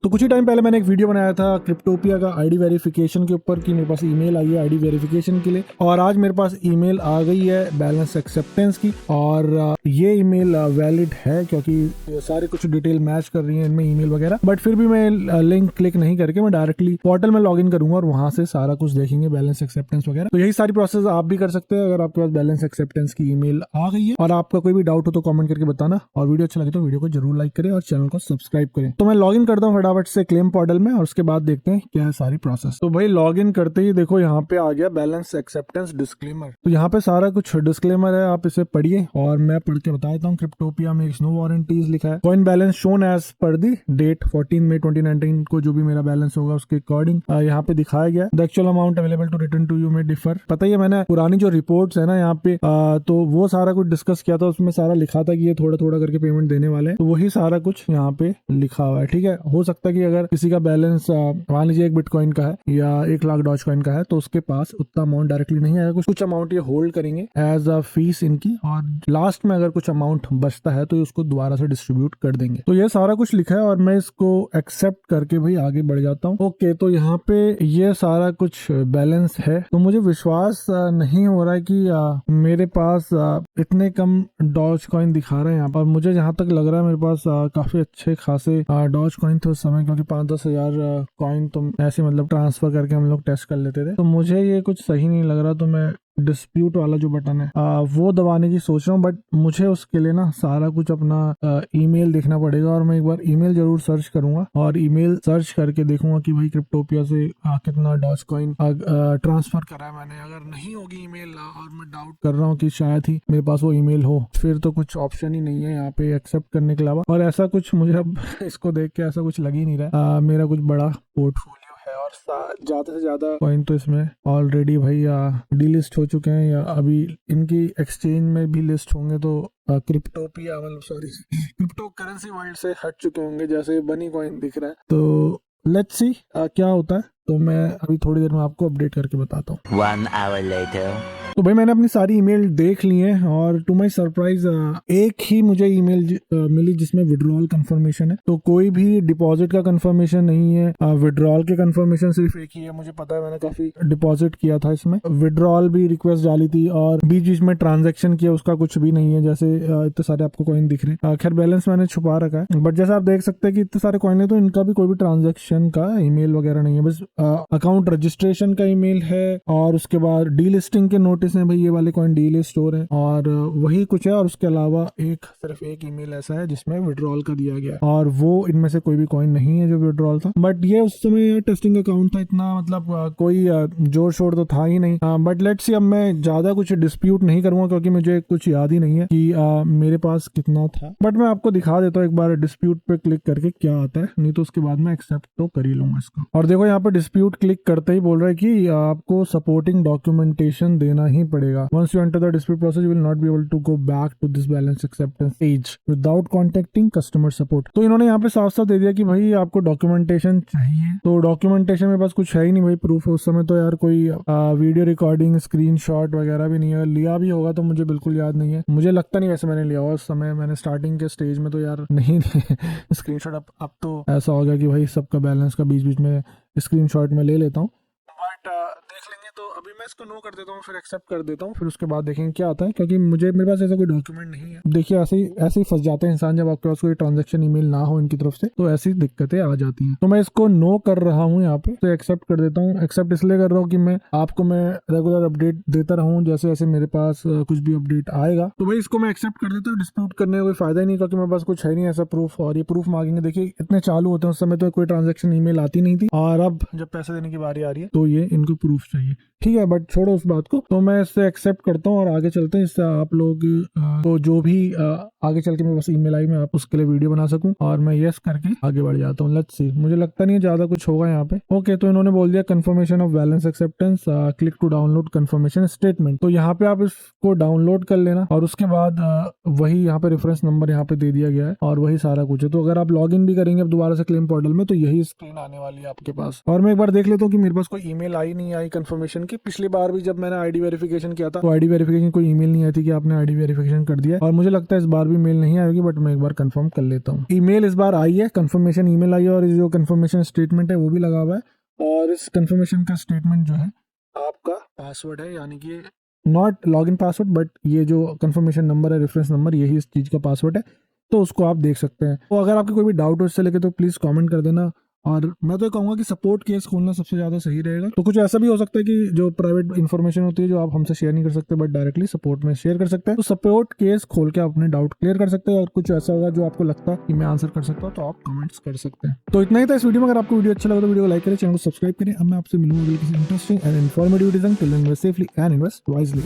तो कुछ ही टाइम पहले मैंने एक वीडियो बनाया था क्रिप्टोपिया का आईडी वेरिफिकेशन के ऊपर कि मेरे पास ईमेल आई है आईडी वेरिफिकेशन के लिए, और आज मेरे पास ईमेल आ गई है बैलेंस एक्सेप्टेंस की। और ये ईमेल वैलिड है क्योंकि सारे कुछ डिटेल मैच कर रही है इनमें ईमेल वगैरह। बट फिर भी मैं लिंक क्लिक नहीं करके मैं डायरेक्टली पोर्टल में लॉगिन करूंगा और वहां से सारा कुछ देखेंगे बैलेंस एक्सेप्टेंस वगैरह। तो यही सारी प्रोसेस आप भी कर सकते हैं अगर आपके पास बैलेंस एक्सेप्टेंस की ईमेल आ गई है। और आपका कोई भी डाउट हो तो कमेंट करके बताना, और वीडियो अच्छा लगे तो वीडियो को जरूर लाइक करें और चैनल को सब्सक्राइब करें। तो मैं लॉगिन करता हूँ फटाफट से क्लेम पोर्टल में और उसके बाद देखते हैं क्या है सारी प्रोसेस। तो भाई लॉगिन करते ही देखो यहाँ पे आ गया बैलेंस एक्सेप्टेंस डिस्क्लेमर। तो यहाँ पे सारा कुछ डिस्क्लेमर है, आप इसे पढ़िए और मैं पढ़ के बता देता हूँ। क्रिप्टोपिया में नो वारंटीज लिखा है। Coin balance shown as per दी डेट 14 मई 2019 को जो भी मेरा बैलेंस होगा उसके अकॉर्डिंग यहाँ पे दिखाया गया। The actual amount available to return to you में डिफर। पता ही है मैंने पुरानी जो रिपोर्ट्स है ना यहाँ पे तो वो सारा कुछ डिस्कस किया था, उसमें सारा लिखा था कि ये थोड़ा थोड़ा करके पेमेंट देने वाले हैं। तो वही सारा कुछ यहाँ पे लिखा हुआ है। ठीक है, हो सकता है कि अगर किसी का बैलेंस मान लीजिए 1 बिटकॉइन का है या 1 लाख डॉज कॉइन का है तो उसके पास उतना अमाउंट डायरेक्टली नहीं आएगा। कुछ अमाउंट ये होल्ड करेंगे एज अ फीस इनकी, और लास्ट में अगर कुछ अमाउंट बचता है तो उसको दोबारा से डिस्ट्रीब्यूट कर देंगे। तो ये सारा कुछ लिखा है और मैं इसको एक्सेप्ट करके भाई आगे बढ़ जाता हूँ। ओके, तो यहाँ पे ये सारा कुछ बैलेंस है। तो मुझे विश्वास नहीं हो रहा है कि मेरे पास इतने कम डॉज कॉइन दिखा रहे हैं यहाँ पर। मुझे जहाँ तक लग रहा है मेरे पास काफी अच्छे खासे डॉज कॉइन थे उस समय, क्योंकि 5-10 हजार कॉइन तो ऐसे मतलब ट्रांसफर करके हम लोग टेस्ट कर लेते थे। तो मुझे ये कुछ सही नहीं लग रहा, तो मैं डिस्प्यूट वाला जो बटन है वो दबाने की सोच रहा हूँ। बट मुझे उसके लिए ना सारा कुछ अपना ईमेल देखना पड़ेगा, और मैं एक बार ईमेल जरूर सर्च करूंगा और ईमेल सर्च करके देखूंगा कि भाई क्रिप्टोपिया से कितना डॉज कॉइन ट्रांसफर करा है मैंने। अगर नहीं होगी ईमेल और मैं डाउट कर रहा हूँ कि शायद ही मेरे पास वो ईमेल हो, फिर तो कुछ ऑप्शन ही नहीं है यहाँ पे एक्सेप्ट करने के अलावा। और ऐसा कुछ मुझे अब इसको देख के ऐसा कुछ लग ही नहीं रहा मेरा कुछ बड़ा पोर्टफोलियो है और ज्यादा से ज्यादा कॉइन तो इसमें ऑलरेडी भाई डीलिस्ट हो चुके हैं या अभी इनकी एक्सचेंज में भी लिस्ट होंगे। तो क्रिप्टोपिया मतलब सॉरी क्रिप्टो करेंसी वर्ल्ड से हट चुके होंगे, जैसे बनी कॉइन दिख रहा है। तो लेट्स सी क्या होता है। तो मैं अभी थोड़ी देर में आपको अपडेट करके बताता हूँ। 1 hour later. तो भाई मैंने अपनी सारी ईमेल देख ली है और टू माय सरप्राइज एक ही मुझे ईमेल मिली जिसमें विड्रॉल कंफर्मेशन है। तो कोई भी डिपॉजिट का कंफर्मेशन नहीं है। विड्रॉल के कंफर्मेशन सिर्फ एक ही है। मुझे पता है मैंने काफी डिपॉजिट किया था इसमें, विड्रॉल भी रिक्वेस्ट डाली थी और बीच बीच में ट्रांजेक्शन किया उसका कुछ भी नहीं है। जैसे इतने सारे आपको कॉइन दिख रहे हैं, खैर बैलेंस मैंने छुपा रखा है। बट जैसे आप देख सकते हैं कि इतने सारे कॉइन है तो इनका भी कोई भी ट्रांजेक्शन का ईमेल वगैरह नहीं है। बस अकाउंट रजिस्ट्रेशन का ईमेल है और उसके बाद डी लिस्टिंग के नोटिस है, भाई ये वाले कॉइन डी लिस्ट हो रहे हैं और वही कुछ है। और उसके अलावा सिर्फ एक ईमेल ऐसा है जिसमें विड्रॉल का दिया गया है और वो इनमें से कोई भी कॉइन नहीं है जो विड्रॉल था। बट ये उस समय टेस्टिंग अकाउंट था, इतना मतलब कोई जोर शोर तो था ही नहीं। बट लेट्स सी, अब मैं ज्यादा कुछ डिस्प्यूट नहीं करूंगा क्योंकि मुझे कुछ याद ही नहीं है कि मेरे पास कितना था। बट मैं आपको दिखा देता हूँ एक बार डिस्प्यूट पे क्लिक करके क्या आता है, नहीं तो उसके बाद में एक्सेप्ट तो कर ही लूंगा इसको। और देखो यहाँ पे डिस्प्यूट क्लिक करते ही बोल रहा है कि आपको सपोर्टिंग डॉक्यूमेंटेशन देना ही पड़ेगा। Once you enter the dispute process you will not be able to go back to this balance acceptance page without contacting customer support. तो इन्होंने यहाँ पे साफ साफ दे दिया कि भाई आपको डॉक्यूमेंटेशन चाहिए। तो डॉक्यूमेंटेशन में बस कुछ है ही नहीं भाई, प्रूफ उस समय तो यार कोई वीडियो रिकॉर्डिंग स्क्रीनशॉट वगैरह भी नहीं है। लिया भी होगा तो मुझे बिल्कुल याद नहीं है, मुझे लगता नहीं वैसे मैंने लिया होगा उस समय। मैंने स्टार्टिंग के स्टेज में तो यार नहीं स्क्रीनशॉट। अब तो ऐसा हो गया कि भाई सबका बैलेंस का बीच बीच में स्क्रीनशॉट में ले लेता हूँ। बट देख लेंगे। तो अभी मैं इसको नो कर देता हूँ, फिर एक्सेप्ट कर देता हूँ, फिर उसके बाद देखेंगे क्या आता है, क्योंकि मेरे पास ऐसा कोई डॉक्यूमेंट नहीं है। देखिए ऐसे ही फंस जाते हैं इंसान जब आपके पास कोई ट्रांजैक्शन ईमेल ना हो इनकी तरफ से, तो ऐसी दिक्कतें आ जाती हैं। तो मैं इसको नो कर रहा हूँ यहाँ पे, तो एक्सेप्ट कर देता हूँ। एक्सेप्ट इसलिए कर रहा हूँ कि मैं रेगुलर अपडेट देता रहूँ, जैसे जैसे मेरे पास कुछ भी अपडेट आएगा। तो भाई इसको मैं एक्सेप्ट कर देता हूँ। डिस्प्यूट करने का कोई फायदा ही नहीं, क्योंकि मेरे पास कुछ है नहीं ऐसा प्रूफ। और ये प्रूफ मांगेंगे, देखिए इतने चालू होते हैं, उस समय तो कोई ट्रांजेक्शन ईमेल आती नहीं थी, और अब जब पैसे देने की बारी आ रही है तो ये इनको प्रूफ चाहिए। ठीक है, बट छोड़ो उस बात को। तो मैं इससे एक्सेप्ट करता हूँ और आगे चलते हैं। इससे आप लोग तो जो भी आगे चल के मेरे पास ईमेल आई मैं आप उसके लिए वीडियो बना सकूं, और मैं यस करके आगे बढ़ जाता हूँ। लेट्स सी, मुझे लगता नहीं है ज्यादा कुछ होगा यहाँ पे। ओके, तो इन्होंने बोल दिया confirmation of balance acceptance, click to download confirmation statement. तो यहाँ पे आप इसको डाउनलोड कर लेना और उसके बाद वही यहाँ पे रेफरेंस नंबर यहाँ पे दे दिया गया है और वही सारा कुछ है। तो अगर आप लॉग इन भी करेंगे अब दोबारा से क्लेम पोर्टल में तो यही स्क्रीन आने वाली है आपके पास। और मैं एक बार देख लेता हूँ कि मेरे पास कोई ईमेल आई नहीं आई कंफर्मेशन कि पिछली बार भी जब मैंने आईडी वेरिफिकेशन किया था तो आईडी वेरिफिकेशन कोई ईमेल नहीं आई थी कि आपने आईडी वेरिफिकेशन कर दिया, और मुझे लगता है इस बार भी मेल नहीं आएगी, बट मैं एक बार कंफर्म कर लेता हूँ। ईमेल इस बार आई है, कंफर्मेशन ईमेल आई है, और जो कंफर्मेशन स्टेटमेंट है वो भी लगा हुआ है। और इस कंफर्मेशन का स्टेटमेंट जो है आपका पासवर्ड है, यानी कि नॉट लॉगिन पासवर्ड बट ये जो कंफर्मेशन नंबर है, रेफरेंस नंबर, यही इस चीज़ का पासवर्ड है। तो उसको आप देख सकते हैं। तो अगर आपके कोई भी डाउट हो इससे लेके तो प्लीज़ कमेंट कर देना। और मैं तो ये कहूँगा कि सपोर्ट केस खोलना सबसे ज़्यादा सही रहेगा। तो कुछ ऐसा भी हो सकता है कि जो प्राइवेट इन्फॉर्मेशन होती है जो आप हमसे शेयर नहीं कर सकते बट डायरेक्टली सपोर्ट में शेयर कर सकते हैं, तो सपोर्ट केस खोल के आप अपने डाउट क्लियर कर सकते हैं। और कुछ ऐसा होगा जो आपको लगता है कि मैं आंसर कर सकता हूँ तो आप कमेंट्स कर सकते हैं। तो इतना ही था इस वीडियो में। अगर आपको वीडियो अच्छा लगा तो वीडियो को लाइक करें, चैनल को सब्सक्राइब करें। अब मैं आपसे मिलूंगा किसी interesting and informative video. Till then invest safely and invest wisely.